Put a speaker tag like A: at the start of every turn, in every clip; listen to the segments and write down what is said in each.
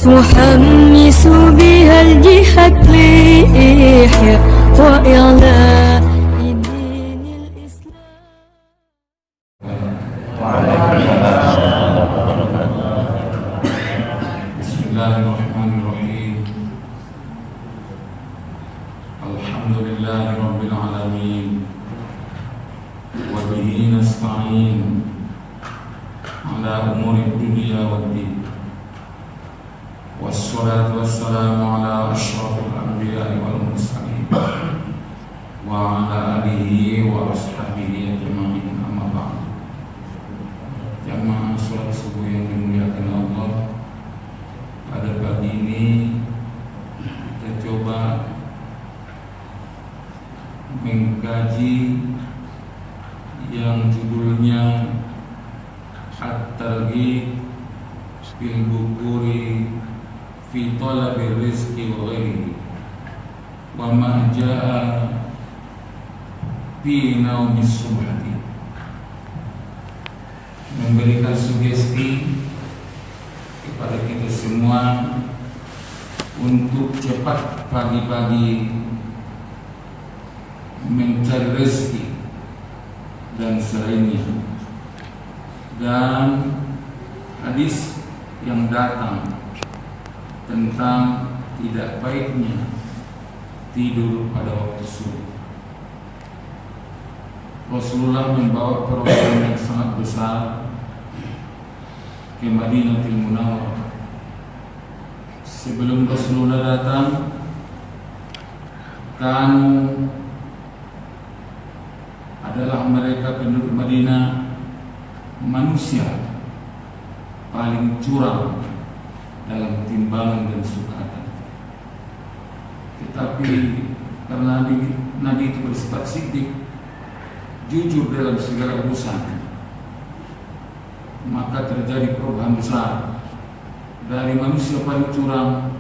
A: تحمس بها الجهة لإحياء وإعلاء دين الإسلام.
B: بسم الله الرحمن الرحيم. الحمد لله رب العالمين وبه نستعين على أمور الدنيا والدين، والصلاة والسلام على أشرف الأنبياء والمرسلين وعلى آله وأصحابه أجمعين. أما بعد. Jamaah sholat subuh yang dimuliakan Allah, pada pagi ini kita coba mengkaji yang judulnya At-Targhib fil Bukuri fi Talabi Rizqi wa Ghairihi wa ma jaa fi naumis subhati, memberikan sugesti kepada kita semua untuk cepat pagi-pagi mencari rezeki dan selainnya, dan hadis yang datang tentang tidak baiknya tidur pada waktu subuh. Rasulullah membawa program yang sangat besar ke Madinatul Munawwarah. Sebelum Rasulullah datang, adalah mereka penduduk Madinah manusia paling curang dalam timbangan dan sukatan. Tetapi karena Nabi itu bersifat siddiq, jujur dalam segala urusan, maka terjadi perubahan besar. Dari manusia paling curang,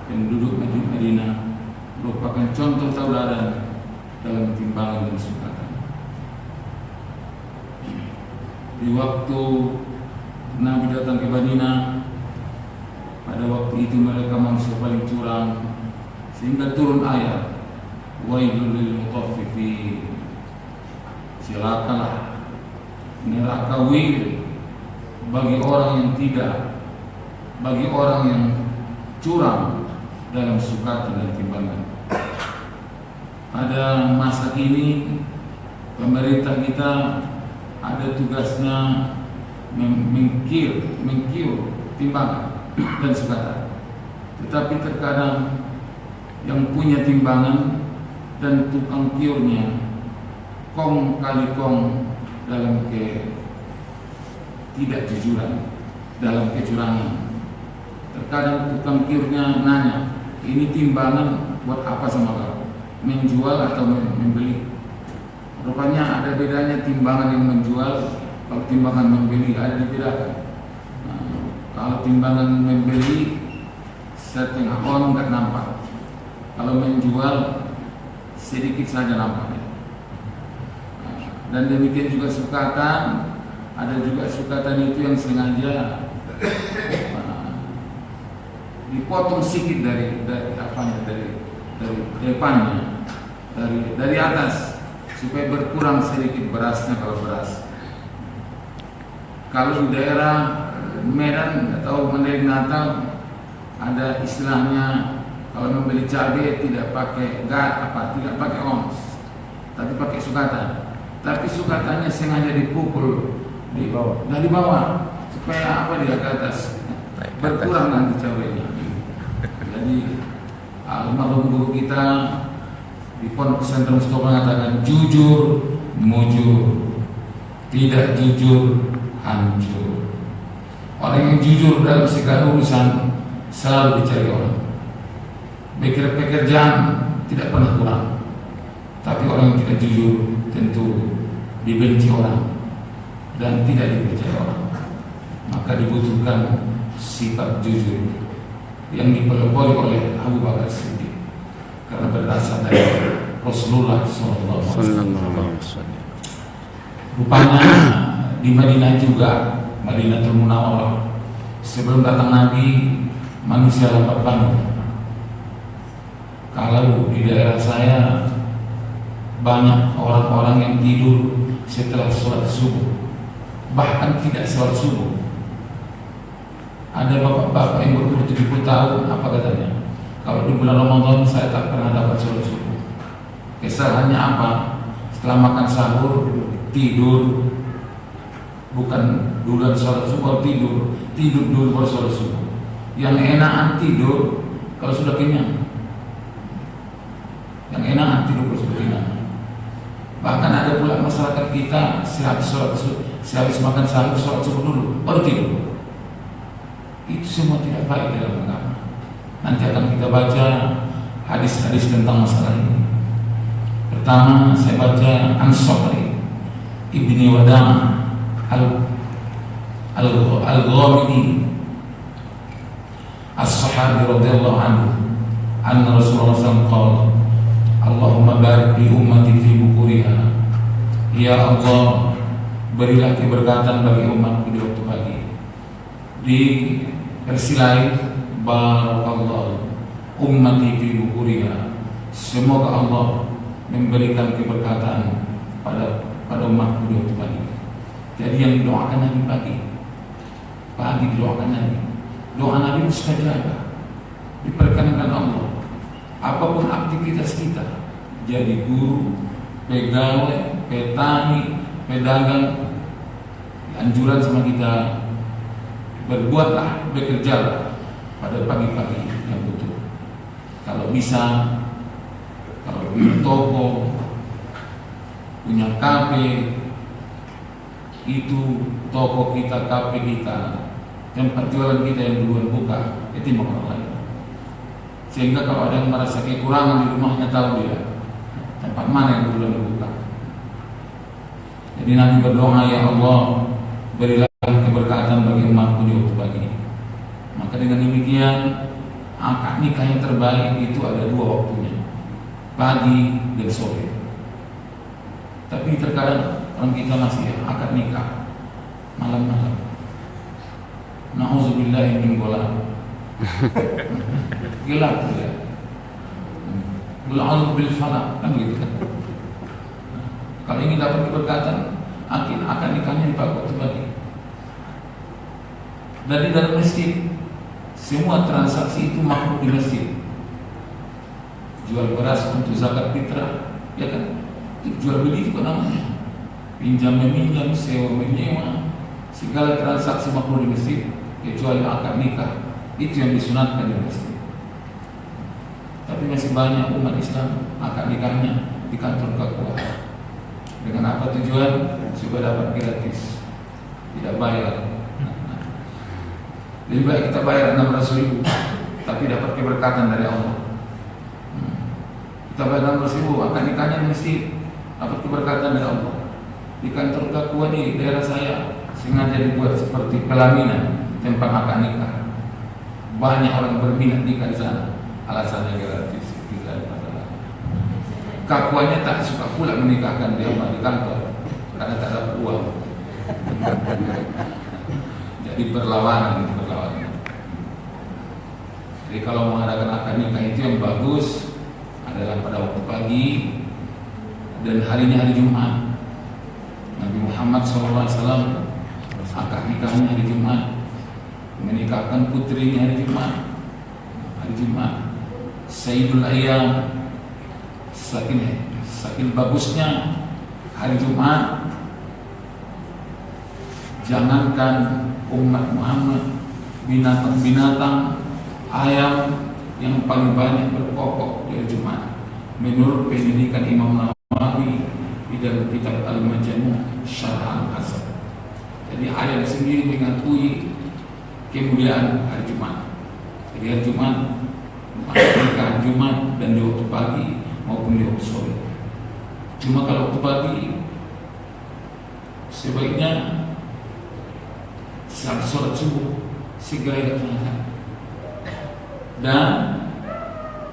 B: penduduk Madinah merupakan contoh tauladan dalam timbangan dan sukatan. Di waktu Nabi datang ke Madinah, pada waktu itu mereka manusia paling curang, sehingga turun ayat wailul lil mutaffifin, celakalah, neraka wil bagi orang yang curang dalam sukatan dan timbangan. Pada masa ini pemerintah kita ada tugasnya mengkir timbangan dan sukatan. Tetapi terkadang yang punya timbangan dan tukang kiurnya kong kali kong dalam ketidakjujuran, dalam kecurangan. Terkadang tukang kiurnya nanya, ini timbangan buat apa sama kau? Menjual atau membeli? Rupanya ada bedanya timbangan yang menjual, kalau timbangan membeli ada dibedakan. Kalau timbangan membeli setengah on nggak nampak, kalau menjual sedikit saja nampaknya. Dan demikian juga sukatan, ada juga sukatan itu yang sengaja dipotong sedikit dari depannya, dari atas, supaya berkurang sedikit berasnya kalau beras. Kalau di daerah Medan atau Mandailing Natal ada istilahnya, kalau membeli cabai tidak pakai tidak pakai ons, tapi pakai sukatan. Tapi sukatannya sengaja dipukul dari bawah supaya dia ke atas, berkurang nanti cabainya. Jadi almarhum guru kita di Pondok Pesantren Mustofa mengatakan, jujur mujur, tidak jujur hancur. Orang yang jujur dalam segala urusan selalu dicari orang. Pekerjaan tidak pernah kurang. Tapi orang yang tidak jujur tentu dibenci orang dan tidak dipercaya orang. Maka dibutuhkan sifat jujur yang dipelopori oleh Abu Bakar Siddiq, karena berasal dari Rasulullah SAW. Rupanya di Madinah juga, Madinatul Munawwarah, sebelum datang Nabi, manusia lambat bangun. Kalau di daerah saya banyak orang-orang yang tidur setelah sholat subuh, bahkan tidak sholat subuh. Ada bapak-bapak yang berumur 70 tahun, apa katanya? Kalau di bulan Ramadan saya tak pernah dapat sholat subuh. Kesalahannya apa? Setelah makan sahur tidur, bukan duluan sholat subuh, tidur dulu baru sholat subuh. Yang enakan tidur kalau sudah kenyang. Yang enakan tidur kalau sudah kenyang. Bahkan ada pula masyarakat kita sehabis makan sahur sholat subuh dulu baru tidur. Itu semua tidak baik dalam agama. Nanti akan kita baca hadis-hadis tentang masalah ini. Pertama saya baca An-Sabri Ibni Wadam Al-Ghamidi As-Sahabi radhiyallahu anhu anna Rasulullah SAW qala Allahumma barik li ummati fi bukuriha. Ya Allah, berilah keberkatan bagi umatku di waktu pagi. Di versi lain, barakallahu ummati fi bukuriha. Semoga Allah memberikan keberkatan pada umatku di waktu pagi. Jadi yang didoakan Nabi pagi didoakan Nabi. Doa Nabi mustajabah, diperkenankan Allah. Apapun aktivitas kita, jadi guru, pegawai, petani, pedagang, anjuran sama kita berbuatlah, bekerjalah pada pagi-pagi yang betul. Kalau bisa, kalau punya toko, punya kafe, itu toko kita, kafe kita, tempat jualan kita yang duluan buka, itu orang lain. Sehingga kalau ada yang merasa kekurangan di rumahnya, tahu dia tempat mana yang duluan buka. Jadi Nabi berdoa, ya Allah, berilah keberkatan bagi umatku di waktu pagi. Maka dengan demikian, akad nikah yang terbaik itu ada dua waktunya, pagi dan sore. Tapi terkadang orang kita masih akad nikah malam-malam. Na'udzubillahi min golam. Gelap ya. Bel'al bil falak, kan gitu kan. Kalau ingin dapat keberkatan, akan nikahnya di waktu pagi. Dari dalam masjid, semua transaksi itu makruh di masjid. Jual beras untuk zakat fitrah, ya kan? Jual beli itu namanya. Pinjam meminjam, sewa menyewa, segala transaksi makruh di masjid, kecuali akad nikah. Itu yang disunatkan di masjid. Tapi masih banyak umat Islam akad nikahnya di kantor kekuasaan. Dengan apa tujuan? Supaya dapat gratis, tidak bayar. Lebih baik kita bayar 600.000 tapi dapat keberkatan dari Allah. Kita bayar 600.000 akad nikahnya di masjid, dapat keberkatan dari Allah. Di kantor kekuasaan di daerah saya sengaja dibuat seperti pelaminan tempat akad nikah. Banyak orang berminat nikah di sana. Alasannya gratis, tidak ada masalah. Kakuannya tak suka pula menikahkan dia di kantor karena tak dapat uang. Jadi berlawanan. Jadi kalau mengadakan akad nikah itu yang bagus adalah pada waktu pagi dan harinya hari Jumat. Nabi Muhammad SAW akad nikahnya hari Jumat, menikahkan putrinya hari Jumat. Sayyidul Ayyam, saking bagusnya hari Jumat. Jangankan umat Muhammad, binatang-binatang, ayam yang paling banyak berkokok di hari Jumat. Menurut pendidikan Imam Nawawi di dalam kitab Al-Majmu' Syarh Al-Hasan. Jadi ayam sendiri mengakui kemuliaan hari Jumat. Jadi hari Jumat, nikah Jumat dan di waktu pagi maupun di waktu sore. Cuma kalau waktu pagi sebaiknya saat sholat subuh segera dilaksanakan, dan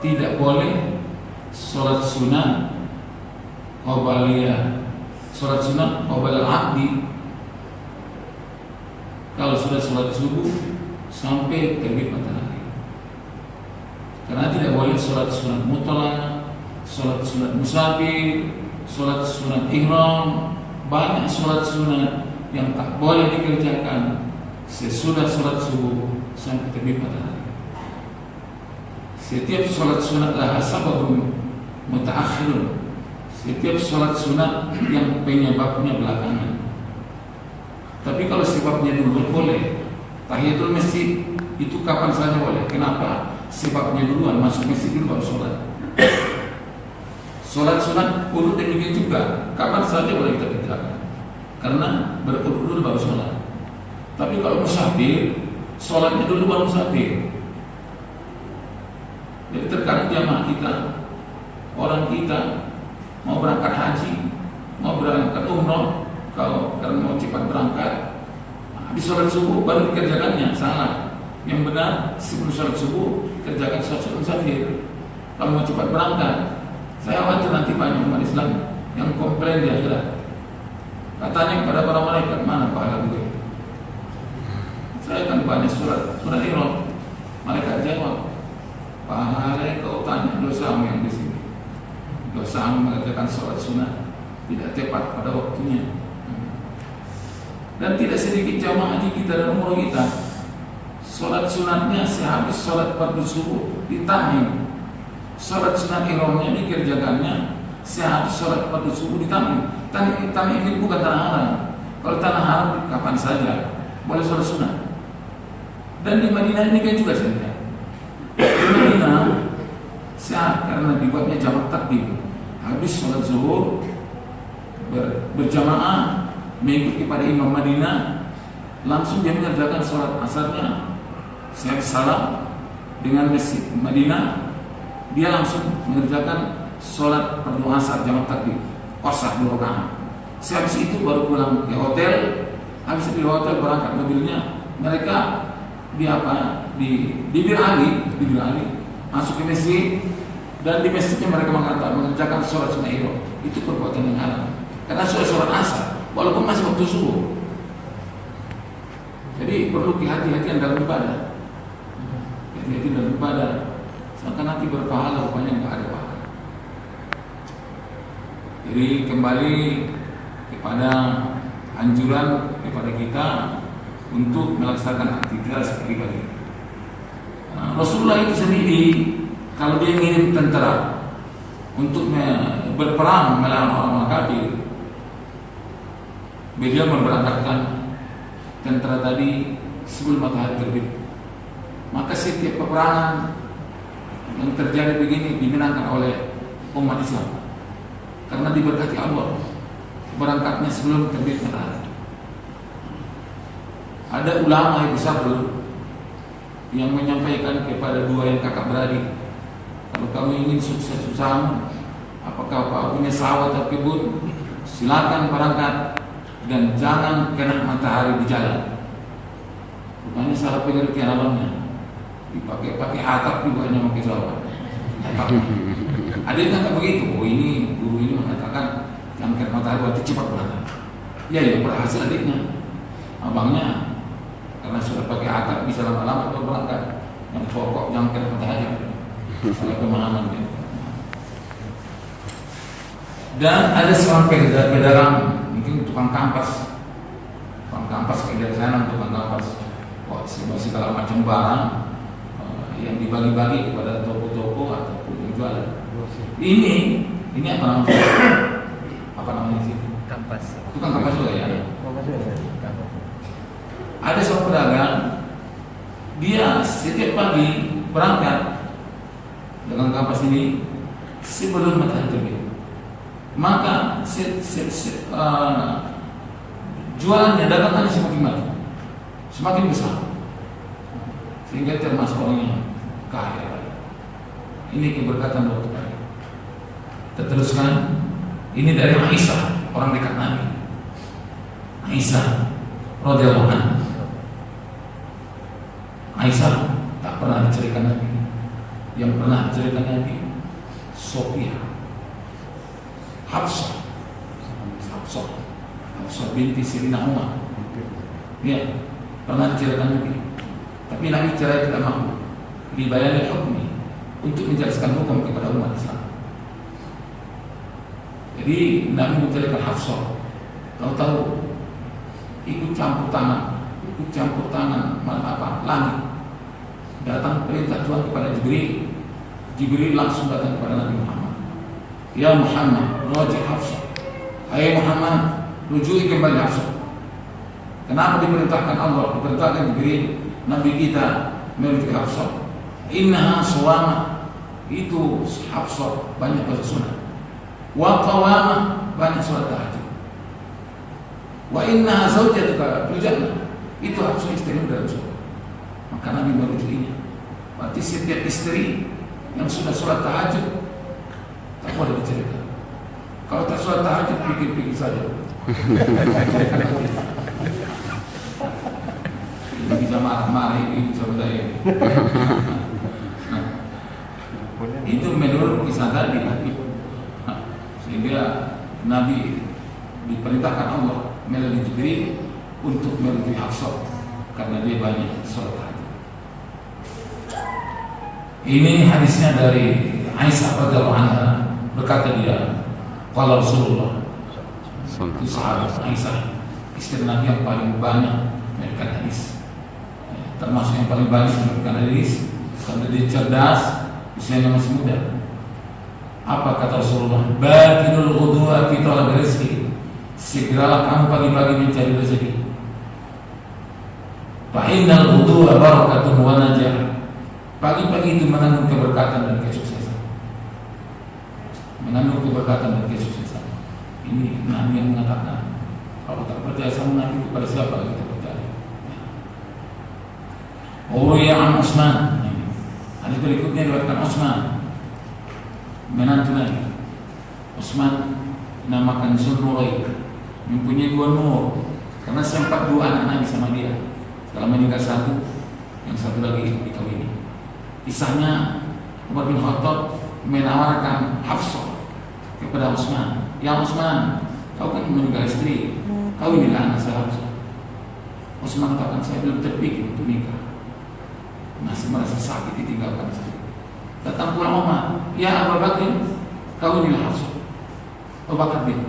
B: tidak boleh sholat sunnah qabaliyah, sholat sunnah qabal al-aqdi. Kalau sudah sholat subuh sampai terbit matahari, boleh sholat sunat mutlak, sholat sunat musafir, sholat sunat ihram. Banyak sholat sunat yang tak boleh dikerjakan sesudah sholat subuh sampai terbit matahari. Setiap sholat sunat laha sababun mutaakhirun. Setiap sholat sunat yang penyebabnya belakangan. Tapi kalau sebabnya dulu boleh. Tahiyatul masjid itu kapan saja boleh. Kenapa? Sebabnya duluan, masuk masjid dulu baru sholat. Sholat sunat urut demikian juga, kapan saja boleh kita kerjakan. Karena berurut dulu baru sholat. Tapi kalau musafir, sholatnya dulu baru musafir. Jadi terkadang jamaah kita, orang kita mau berangkat haji, mau berangkat umroh, kalau karena mau cepat berangkat, habis sholat subuh baru dikerjakannya. Salah. Yang benar sebelum sholat subuh kerjakan sholat musafir. Kalau mau cepat berangkat, saya khawatir nanti banyak umat Islam yang komplain di akhirat. Katanya kepada para malaikat, mana pahala gue? Saya kan banyak surat ihram. Malaikat jawab, pahala kau tanya dosamu yang di sini. Dosa mengerjakan sholat sunat tidak tepat pada waktunya. Dan tidak sedikit jamaah haji kita dan umroh kita, sholat sunatnya sehabis sholat fardu subuh ditamim. Sholat sunat ihramnya dikerjakannya sehabis sholat fardu subuh ditamim. Tamim ini bukan tanah haram. Kalau tanah haram kapan saja boleh sholat sunat. Dan di Madinah ini kan juga saja. Di Madinah sehat karena dibuatnya jamak takdim. Habis sholat zuhur berjamaah mengikuti pada imam Madinah, langsung dia mengerjakan sholat asarnya. Saya salam dengan masjid Madinah, dia langsung mengerjakan sholat fardu asar jamak takdim, qasar 2 rakaat. Sehabis itu baru pulang ke hotel. Habis di hotel berangkat mobilnya, mereka di Bir Ali masuk ke masjid. Dan di masjidnya mereka mengerjakan sholat sunat ihram. Itu perbuatan yang haram. Karena sholat asar, walaupun masih waktu subuh. Jadi perlu hati-hatian dalam ibadah. Hati-hati dalam ibadah. Seakan nanti berpahala, rupanya nggak ada pahala. Jadi kembali kepada anjuran kepada kita untuk melaksanakan aktivitas pribadi. Rasulullah itu sendiri, kalau dia ngirim tentara untuk berperang melawan orang kafir, beliau memberangkatkan tentara tadi sebelum matahari terbit. Maka setiap peperangan yang terjadi begini dimenangkan oleh umat Islam karena diberkati Allah, berangkatnya sebelum terbit matahari. Ada ulama yang besar dulu yang menyampaikan kepada 2 yang kakak beradik, kalau kamu ingin sukses usahamu, apakah kau punya sawah atau kebun, silakan berangkat dan jangan kena matahari di jalan. Rupanya salah pengertian abangnya, dipakai atap juga hanya pakai sawah. Ada yang kata begitu. Oh, ini guru ini mengatakan jangan kena matahari waktu cepat berangkat. Ya berhasil adiknya, abangnya karena sudah pakai atap bisa lama-lama kalau berangkat. Yang pokok jangan kena matahari. Salah pemahaman dia. Dan ada seorang pedagang, mungkin tukang kampas kerja sana, tukang kampas. Wah, segala macam barang yang dibagi-bagi kepada toko-toko ataupun penjualan. Ini apa namanya? Apa namanya sih?
C: Kampas.
B: Tukang kampas juga ya. Ada seorang pedagang, dia setiap pagi berangkat dengan kampas ini sebelum matahari terbit. Maka jualannya, dagangannya semakin maju, semakin besar, sehingga termasuk orang yang kaya. Ini keberkatan waktu tadi. Kita teruskan. Ini dari Aisyah, orang dekat Nabi. Aisyah radhiyallahu anha. Aisyah tak pernah diceritakan Nabi. Yang pernah diceritakan Nabi Sofia, Hafsah binti Sirina Umar. Ya, pernah diceritakan Nabi. Tapi Nabi cerai tidak mampu. Dibayani hukmi untuk menjelaskan hukum kepada umat Islam. Jadi Nabi mencarikan Hafsah, tahu-tahu ikut campur tangan malah apa? Langit. Datang perintah Tuhan kepada Jibril. Jibril langsung datang kepada Nabi Muhammad. Ya Muhammad, raji Hafsah. Hai Muhammad, rujui kembali Hafsah. Kenapa diperintahkan Allah? Diperintahkan Jibril, Nabi kita merujuk Hafsah. Innaha suwama, itu Hafsah banyak baca sunnah. Wa qawama, banyak sholat tahajud. Wa innaha zawjatuka fil jannah, itu Hafsah istrimu dalam surga. Maka Nabi merujuk ini. Berarti setiap istri yang sudah sholat tahajud tak boleh diceritakan. Kalau tak sholat tahajud, pikir-pikir saja. Ini bisa marah-marah, ini bisa berdaya. Itu menurut kisah tadi. Sehingga Nabi diperintahkan Allah melalui Jibril untuk merujuk Hafsah karena dia banyak sholat tahajud. Ini hadisnya dari Aisyah radhiyallahu anha, berkata dia, qala Rasulullah, itu sahabat Aisyah, istri Nabi yang paling banyak memberikan hadis, termasuk yang paling banyak memberikan hadis karena dia cerdas, usianya masih muda. Apa kata Rasulullah? Batinul ghudwa fi talab rizqi, segeralah kamu pagi-pagi mencari rezeki. Fa innal ghudwa barakatun wa najah, pagi-pagi itu mengandung keberkatan dan kesuksesan. Mengandung keberkatan dan kesuksesan. Ini Nabi yang mengatakan. Kalau tak percaya sama Nabi, kepada siapa kita percaya? Uruya an Utsman. Hadis berikutnya diriwayatkan Utsman, menantu Nabi. Utsman dinamakan Zunnurain, mempunyai 2 nur, karena sempat 2 anak Nabi sama dia. Setelah meninggal satu, yang satu lagi dikawini. Kisahnya Umar bin Khattab menawarkan Hafsah kepada Utsman. Ya Utsman, kau kan meninggal istri, kau inilah anak saya Hafsah. Utsman katakan, saya belum terpikir untuk nikah, masih merasa sakit ditinggalkan istri. Datang pula Umar, ya Abu Bakar, kau inilah Hafsah. Abu Bakar bin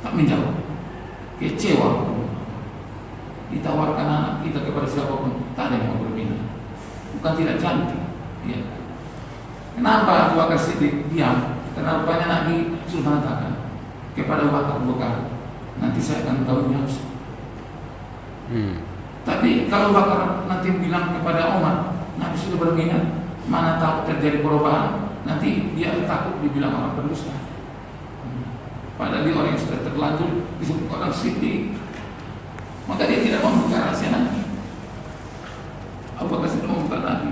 B: tak menjawab, kecewa. Ditawarkan anak kita kepada siapapun, tak ada yang mau berminat. Bukan tidak cantik, ya. Kenapa Abu Bakar Siddiq diam? Karena rupanya Nabi sudah mengatakan kepada Abu Bakar, nanti saya akan kawin Hafsah. Tapi kalau Abu Bakar nanti bilang kepada Umar, Nabi sudah berminat, mana tahu terjadi perubahan, nanti dia takut dibilang orang berdusta. Padahal dia orang yang sudah terlanjur disebut orang Siddiq, maka dia tidak membuka rahasia Nabi. Abu Bakar tidak membuka Nabi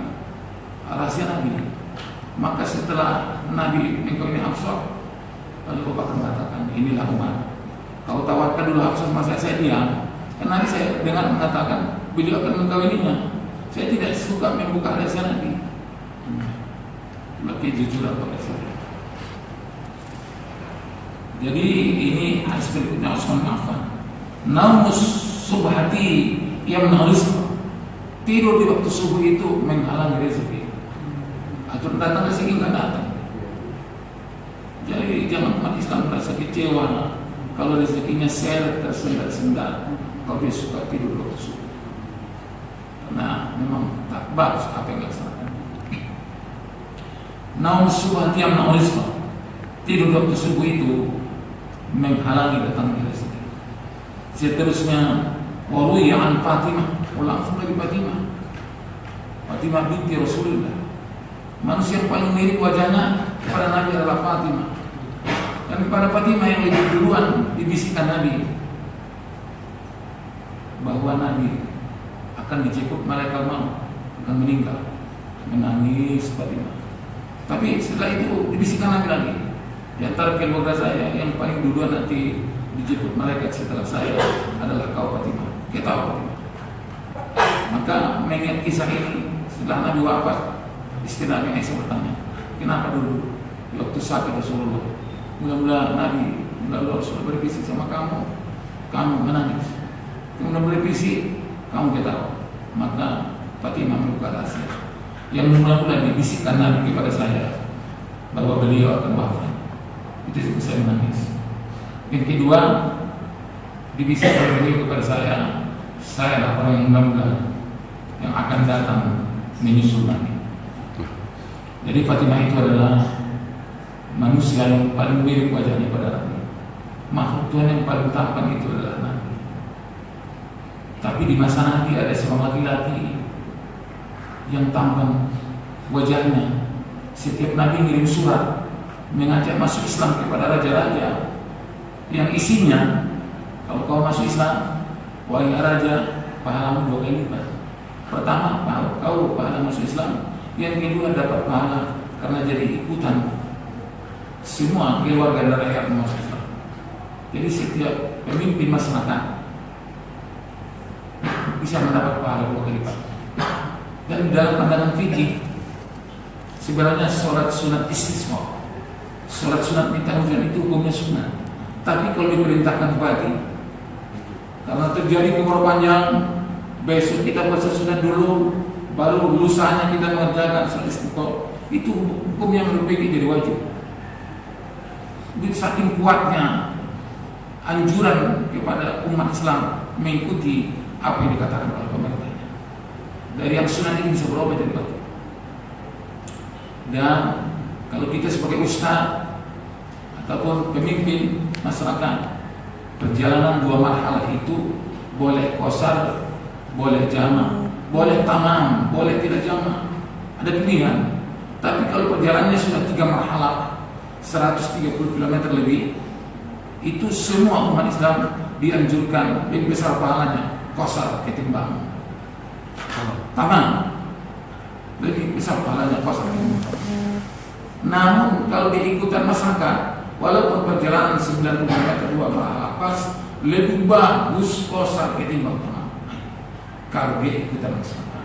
B: rahasia Nabi. Maka setelah Nabi mengkawini Hafsah, lalu Abu Bakar mengatakan, inilah Umar, kau tawarkan dulu Hafsah, masa saya diam? Karena Nabi saya dengar mengatakan beliau akan mengkawininya. Saya tidak suka membuka rahasia Nabi. Lebih jujur apa saya. Jadi ini hadis berikutnya Utsman bin Affan. Naumus subhati yamna'u rizqa, tidur di waktu subuh itu menghalangi rezeki. Atau datang rezeki nggak datang. Jadi jangan umat Islam merasa kecewa kalau rezekinya tersendat-sendat. Kalau dia suka tidur di waktu subuh, karena memang tak bagus apa yang dilaksanakan. Naum subhati yamna'u rizqa, tidur di waktu subuh itu menghalangi datangnya rezeki. Seterusnya waruya an Fatimah, langsung lagi Fatimah binti Rasulullah, manusia yang paling mirip wajahnya kepada Nabi adalah Fatimah. Dan kepada Fatimah yang lebih duluan dibisikkan Nabi bahwa Nabi akan dijemput malaikat maut, akan meninggal. Menangis Fatimah. Tapi setelah itu dibisikkan Nabi lagi, di antara keluarga saya yang paling duluan nanti dijemput malaikat setelah saya adalah kau Fatimah. Kita tahu Fatimah. Maka mengingat kisah ini, setelah Nabi wafat, istri Nabi Aisyah bertanya, kenapa dulu di waktu sakit Rasulullah, mula-mula Nabi Rasulullah berbisik sama kamu menangis, kemudian berbisik, kamu ketawa. Maka Fatimah membuka rahasia, yang mula-mula dibisikkan Nabi kepada saya bahwa beliau akan wafat. Itu sebab saya menangis. Yang kedua, dibisikkan beliau kepada saya adalah orang yang mula-mula yang akan datang menyusul Nabi. Jadi Fatimah itu adalah manusia yang paling mirip wajahnya pada Nabi. Makhluk Tuhan yang paling tampan itu adalah Nabi. Tapi di masa Nabi ada seorang laki-laki yang tampan wajahnya. Setiap Nabi ngirim surat mengajak masuk Islam kepada raja-raja, yang isinya, kalau kau masuk Islam, wahai raja, pahalamu 2 kali lipat. Pertama, kau pahala masuk Islam. Yang kedua, dapat pahala karena jadi ikutan semua keluarga dan rakyat masuk Islam. Jadi setiap pemimpin masyarakat bisa mendapat pahala 2 kali lipat. Dan dalam pandangan fikih, sebenarnya sholat sunat istisqa, sholat sunat minta hujan itu hukumnya sunat. Tapi kalau diperintahkan pagi, karena terjadi umur panjang, besok kita baca sunat dulu, baru lusanya kita mengerjakan sholat istisqa, itu hukumnya menurut fikih jadi wajib. Saking kuatnya anjuran kepada umat Islam mengikuti apa yang dikatakan oleh pemerintahnya. Dari yang sunat ini bisa berubah jadi wajib. Dan kalau kita sebagai ustaz ataupun pemimpin masyarakat, perjalanan 2 marhalah itu boleh qasar, boleh jama', boleh tamam, boleh tidak jama', ada pilihan. Tapi kalau perjalanannya sudah 3 marhalah 130 km lebih, itu semua umat Islam dianjurkan lebih besar pahalanya qasar ketimbang tamam, lebih besar pahalanya qasar ketimbang. Namun kalau diikutan masyarakat, walaupun perjalanan 90 km 2 marhalah pas, lebih bagus qasar ketimbang tamam kalau diikutan masyarakat.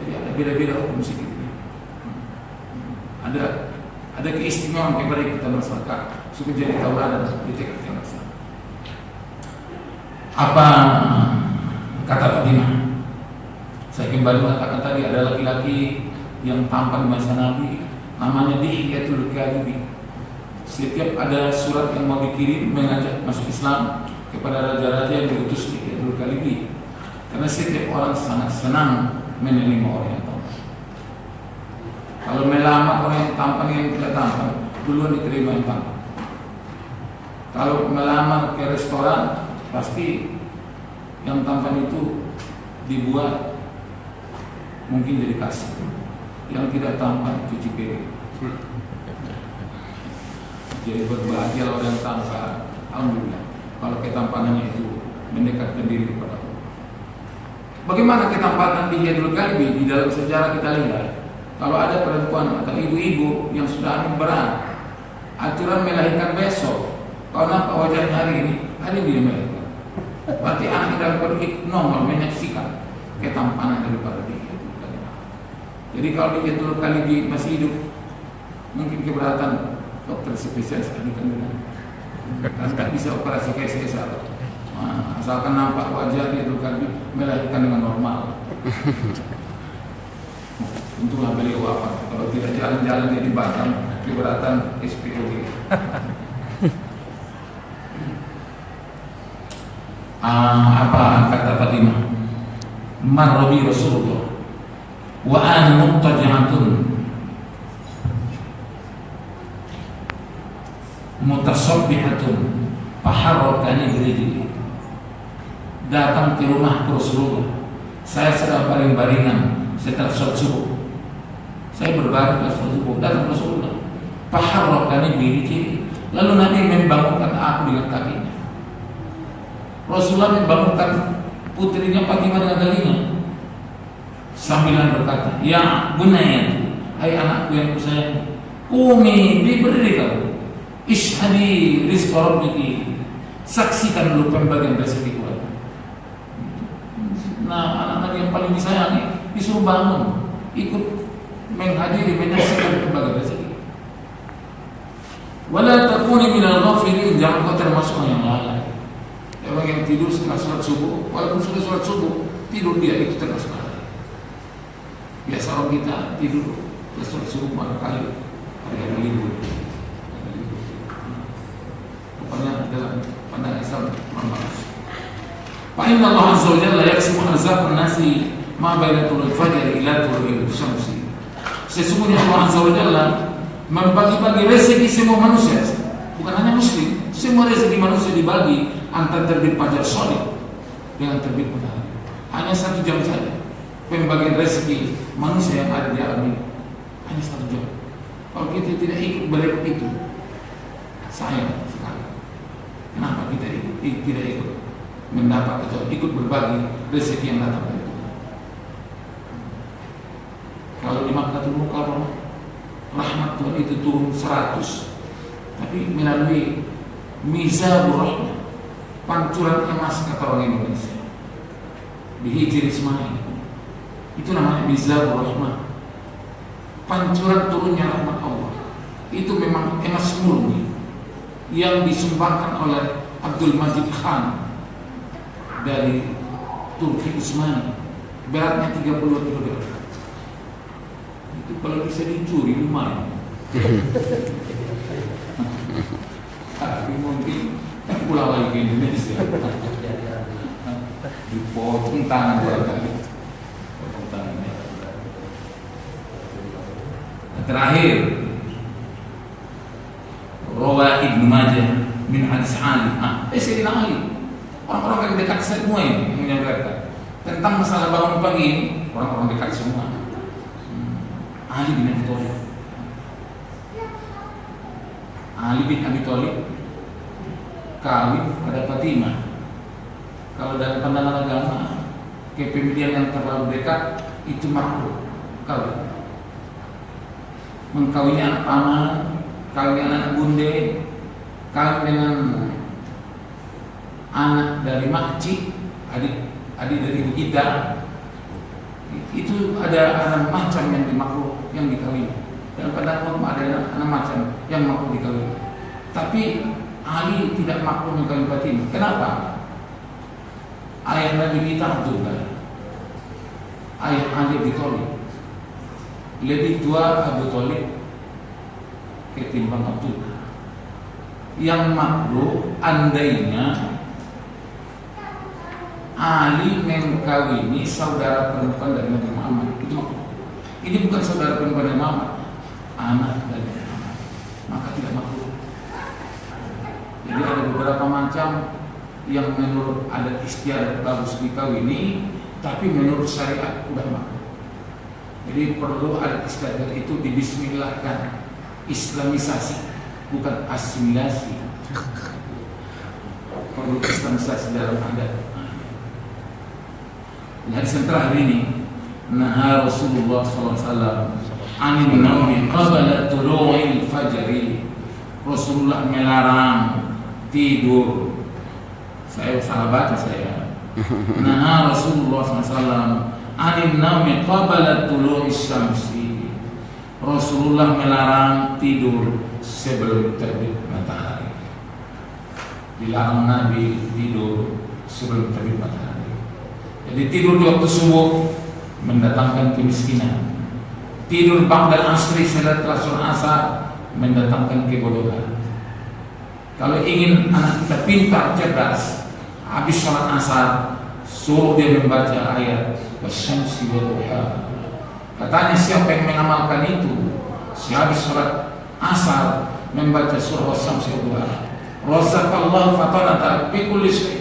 B: Jadi ada beda-beda hukum sedikit. Ada keistimewaan kepada kita masyarakat supaya jadi tauladan di TKT masyarakat. Apa kata Fatimah? Saya kembali mengatakan tadi ada laki-laki yang tampan di masa Nabi, namanya Dihyatul Kalbi. Setiap ada surat yang mau dikirim mengajak masuk Islam kepada raja-raja yang diutus Dihyatul Kalbi, karena setiap orang sangat senang menerima orang yang tampan. Kalau melamar orang yang tampan yang tidak tampan, duluan diterima yang tampan. Kalau melamar ke restoran, pasti yang tampan itu dibuat mungkin jadi kasir, yang tidak tampan cuci piring. Jadi berbahagia orang yang tampan. Alhamdulillah, kalau ketampanannya itu mendekatkan diri kepada Allah. Bagaimana ketampanan Dihyatul Kalbi? Di dalam sejarah kita lihat, kalau ada perempuan atau ibu-ibu yang sudah hamil berat, aturan melahirkan besok. Kalau nampak wajahnya hari ini dia melahirkan. Berarti anak dalam kondisi normal menyaksikan ketampanan daripada dia. Jadi kalau Dihyatul Kalbi masih hidup, mungkin keberatan dokter spesialis ahli kandungan, kan tak bisa operasi KSSR. Asalkan nampak wajah Dihyatul Kalbi melahirkan dengan normal. Untunglah beliau wafat. Kalau tidak jalan-jalan dia di Batam, keberatan SPOG. Apa kata Fatimah? Marrobi Rasulullah wa an muttaji'atun mutasabbihatun faharrakani birijli. Datang ke rumah Rasulullah, saya sedang baring-baringan setelah sholat subuh. Saya berbaring setelah sholat subuh, datang Rasulullah, faharrakani birijli, lalu Nabi membangunkan aku dengan kakinya. Rasulullah membangunkan putrinya Fatimah dengan dalinya, sambil berkata, ya bunayya, hai anakku yang kusayang, umi, berdiri kamu, ishhadi rizqa rabbiki, saksikan dulu pembagian rezeki Tuhan. Nah, anak-anak yang paling disayangi disuruh bangun, ikut menghadiri, menyaksikan pembagian rezeki. Wala takuni minal ghafilin, jangan kau termasuk yang lalai. Orang yang tidur setelah sholat subuh, walaupun sudah sholat subuh, tidur dia itu termasuk lalai. Biasa orang kita tidur suruh kali hari libur. Pokoknya dalam pandangan Islam manusia. Fa inna Allah azza wa jalla yaqsimu arzaqan nasi ma baina tulul fajr ila tulul syamsi. Sesungguhnya Allah azza wa jalla membagi-bagi rezeki semua manusia, bukan hanya muslim. Semua rezeki manusia dibagi antara terbit fajar shadiq dengan terbit matahari. Hanya 1 jam saja pembagian rezeki manusia yang ada di alam ini, hanya 1 jam. Kalau kita tidak ikut berikut itu, sayang sekali. Kenapa kita tidak ikut mendapat atau ikut berbagi rezeki yang datang dari Tuhan? Kalau di Makkah Mukarramah, rahmat Tuhan itu turun 100, tapi melalui mizabur rahmah, pancuran emas kata orang Indonesia, di Hijri Ismail. Itu namanya mizabur rahmah, pancuran turunnya rahmat Allah. Itu memang emas murni yang disumbangkan oleh Abdul Majid Khan dari Turki Utsmani, beratnya 32 kg. Itu kalau bisa dicuri lumayan. Tapi mungkin pulang lagi ke Indonesia, dipotong tangan barangkali. Potong tangannya. Terakhir, Rawa Ibnu Majah min hadis Ali. Sayyidina Ali. Orang-orang yang dekat semua ini menyampaikan tentang masalah bangun pagi ini, orang-orang dekat semua. Ali bin Abi Thalib. Ali bin Abi Thalib kawin pada Fatimah. Kalau dalam pandangan agama, kepemilikan yang terlalu dekat itu makruh kawin. Mengkawini anak paman, kawin anak bunde, kawin dengan anak dari makcik, adik dari ibu kita, itu ada anak macam yang dimakruh, yang dikawin. Dan pada hukum ada anak macam yang makruh dikawin. Tapi Ali tidak makruh mengkawin Fatimah. Kenapa? Ayah Nabi kita Abdullah, ayah Ali Abi Thalib, lebih tua Abu Thalib ketimbang Abdullah. Yang makruh andainya Ali mengkawini saudara perempuan dari Nabi Muhammad, itu makruh. Ini bukan saudara perempuan dari Muhammad, anak dari Muhammad, maka tidak makruh. Jadi ada beberapa macam yang menurut adat istiadat bagus dikawini, tapi menurut syariat udah makruh. Jadi perlu adat istiadat itu dibismillahkan, islamisasi, bukan asimilasi. Perlu islamisasi dalam adat. Di hadis yang terakhir ini, naha Rasulullah SAW anin naumi qabla tulu'il fajri. Rasulullah melarang tidur. Saya salah baca saya. Naha Rasulullah SAW anin naumi qabla tulu'is syamsi. Rasulullah melarang tidur sebelum terbit matahari. Dilarang Nabi tidur sebelum terbit matahari. Jadi tidur di waktu subuh mendatangkan kemiskinan. Tidur ba'dal asri setelah sholat asar mendatangkan kebodohan. Kalau ingin anak kita pintar, cerdas, habis sholat asar suruh dia membaca ayat wasyamsi wa duha. Katanya siapa yang mengamalkan itu, sehabis sholat asar membaca surah wasyamsi wa duha, razaqallahu fatanata bi kulli syai'.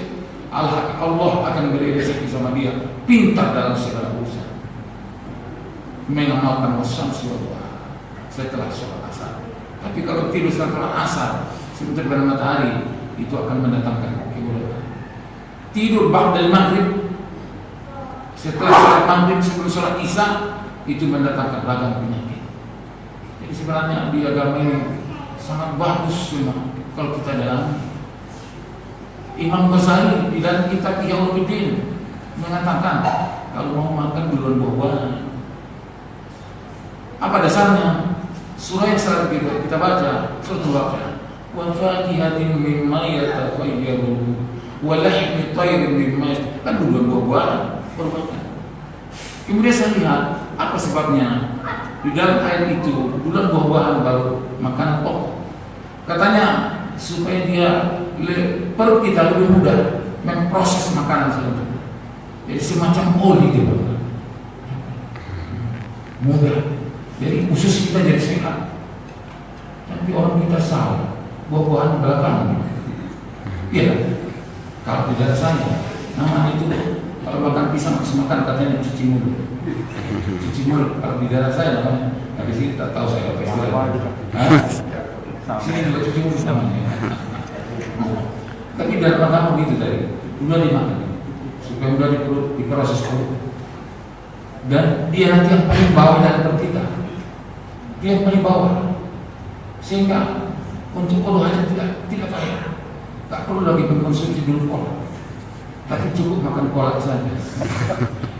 B: Allah akan beri rezeki sama dia, pintar dalam segala urusan. Mengamalkan wasyamsi wa duha setelah sholat asar. Tapi kalau tidur setelah asar sebentar pada matahari, itu akan mendatangkan kebodohan. Tidur ba'dal maghrib setelah sholat maghrib sebelum sholat isya, itu mendatangkan ragam penyakit. Jadi sebenarnya di agama ini sangat bagus memang kalau kita dalami. Imam Ghazali di dalam kitab Ihya Ulumuddin mengatakan kalau mau makan duluan buah-buahan. Apa dasarnya? Surah yang selalu kita baca, surah Al-Baqarah. Wa fakihatin mimma yatakhayyaru wa lahmi tayrin mimma, kan duluan buah-buahan baru makan. Kemudian saya lihat Apa sebabnya? Di dalam ayat itu bulan buah-buahan baru makanan pokok. Katanya supaya perut kita lebih mudah memproses makanan selanjutnya. Jadi semacam oli dia mudah. Jadi usus kita jadi sehat. Tapi orang kita salah, buah-buahan belakangan. Iya. Kalau tidak saya, namanya itu kalau makan pisang harus makan katanya cuci mulut. Cuci mulut. Kalau di daerah saya namanya, tapi sini tak tahu saya apa istilah. Sini juga cuci mulut namanya. Tapi dalam agama begitu tadi, udah dimakan supaya udah diproses perut. Dan dia nanti yang paling bawah dalam perut kita. Dia yang paling bawah. Sehingga untuk kalau hajat tidak payah. Tak perlu lagi mengkonsumsi dulu kolak, tapi cukup makan kolak saja.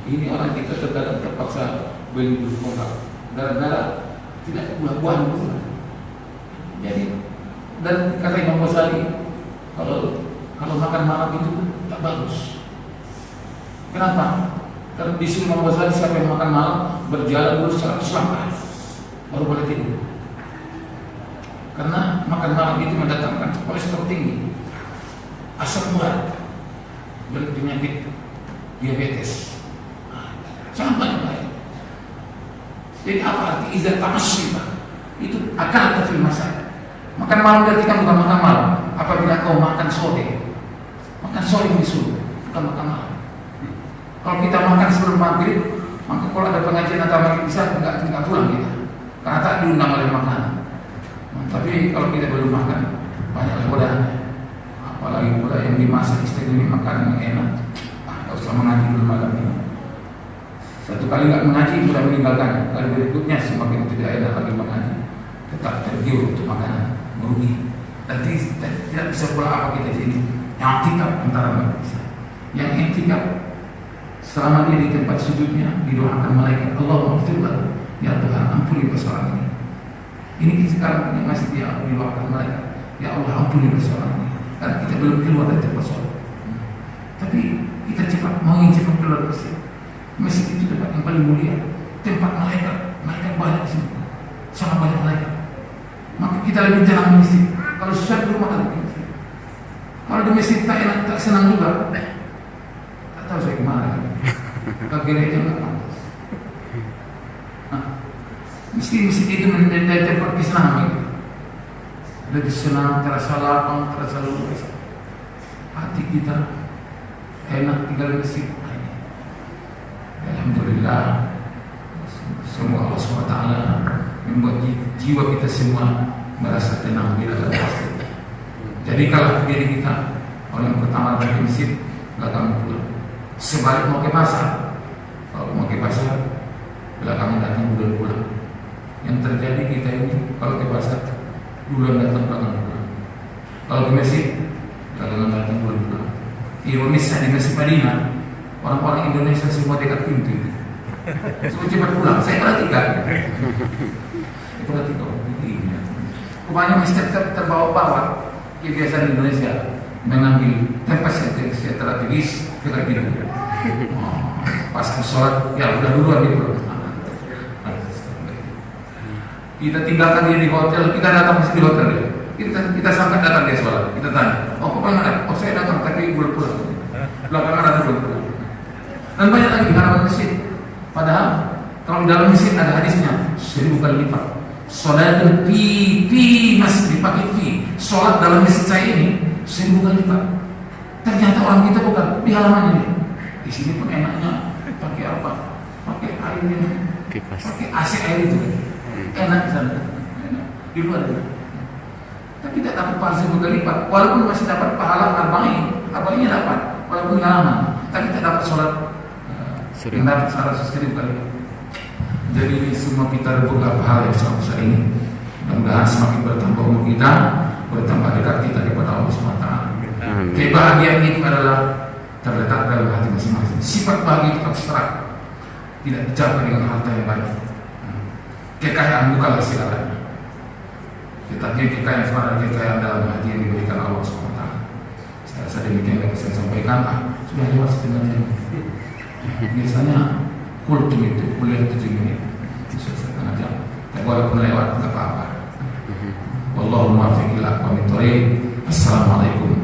B: Ini orang kita terkadang terpaksa beli dulu kolak, gara-gara tidak buah-buahan dulu. Jadi dan kata Imam Ghazali, kalau makan malam itu tak bagus. Kenapa? Karena di sini Imam Ghazali siapa yang makan malam berjalan dulu 100 langkah baru boleh tidur. Karena makan malam itu mendatangkan kolesterol tinggi, asam urat, dan penyakit diabetes. Sangat banyak. Jadi apa arti izah tamasyi? Itu akan fil masa. Makan malam berarti kan bukan makan malam. Apabila kau makan sore disuruh, bukan makan malam. Kalau kita makan sebelum maghrib, maka kalau ada pengajian atau maghrib bisa enggak pulang kita, karena tak diundang oleh makanan. Tapi kalau kita belum makan, banyaklah godaan. Apalagi pula yang dimasak istri ini makanan yang enak. Tak usah mengaji dulu malam ini. Satu kali nggak mengaji sudah meninggalkan. Kali berikutnya semakin tidak enak lagi mengaji. Tetap tergiur untuk makanan, merugi. Dan tidak bisa pula apa kita jadi. Yang tikap antara manusia. Yang tikap selama dia di tempat sujudnya didoakan malaikat, Allah maghfirlah, ya Tuhan ampuni dosa orang ini. Ini sekarang masih dia didoakan malaikat, ya Allah ampuni dosa orang ini. Karena kita belum keluar dari tempat sholat. Tapi kita mau ingin cepat keluar masjid. Masjid itu tempat yang paling mulia, tempat malaikat banyak di sini, sangat banyak malaikat. Maka kita lebih tenang di masjid. Kalau susah di rumah ada di masjid. Kalau di masjid tak enak, tak senang juga. Tak tahu saya kemana. Kalau gereja nggak pantas. Masjid itu menjadi tempat kesenangan. Lebih senang, terasa lapang, terasa luas. Hati kita enak tinggal di masjid. Alhamdulillah, semoga Allah SWT membuat jiwa kita semua merasa tenang di dalam masjid. Jadi kalau diri kita orang yang pertama datang ke masjid, belakangan pulang. Sebalik mau ke pasar, kalau mau ke pasar, belakangan datang bulan pulang. Yang terjadi kita ini kalau ke pasar bulan datang bulan pulang. Kalau ke masjid bulan datang bulan pulang. Ironisnya di Masjid Madinah, orang-orang Indonesia semua dekat pintu. Semua cepat pulang. Saya perhatikan. Ini. Rupanya masjid terbawa-bawa kebiasaan Indonesia mengambil tempat strategis dekat pintu. Pas sholat, ya udah duluan di pulang. Kita tinggalkan dia di hotel, kita datang masih di hotel dia. Kita sampai datang dia sholat, kita tanya, oh kok mana? Oh saya datang tapi belum pulang. Belakangan ada belum pulang. Dan banyak lagi di halaman masjid. Padahal kalau di dalam masjid ada hadisnya 1000 kali lipat. Sholat fi masjid dipakai fi. Sholat dalam masjid saya ini 1000 kali lipat. Ternyata orang kita bukan di halaman ini. Di sini pun enaknya pakai apa? Pakai air ini, pakai AC air itu. Enak di sana, di luar itu. Tapi tidak dapat pahala 1000 kali lipat. Walaupun masih dapat pahala arba'in dapat, walaupun di halaman. Tapi tidak dapat sholat yang dapat 100.000 kali. Jadi ini semua kita beberapa hal yang sangat besar ini. Mudah-mudahan semakin bertambah umur kita, bertambah dekat kita kepada Allah SWT. Kebahagiaan itu adalah terletak dalam hati masing-masing. Sifat bahagia itu abstrak, tidak dicapai dengan harta yang banyak. Kekayaan bukanlah segalanya, tetapi kekayaan sebenarnya kekayaan dalam hati yang diberikan Allah SWT. Saya rasa demikian yang saya sampaikan. Sudah lewat setengah jam. Biasanya kultum itu kuliah 7 menit setengah jam. Tapi walaupun lewat nggak apa-apa. Wallahu muwaffiq ila aqwamit thoriq. Assalamualaikum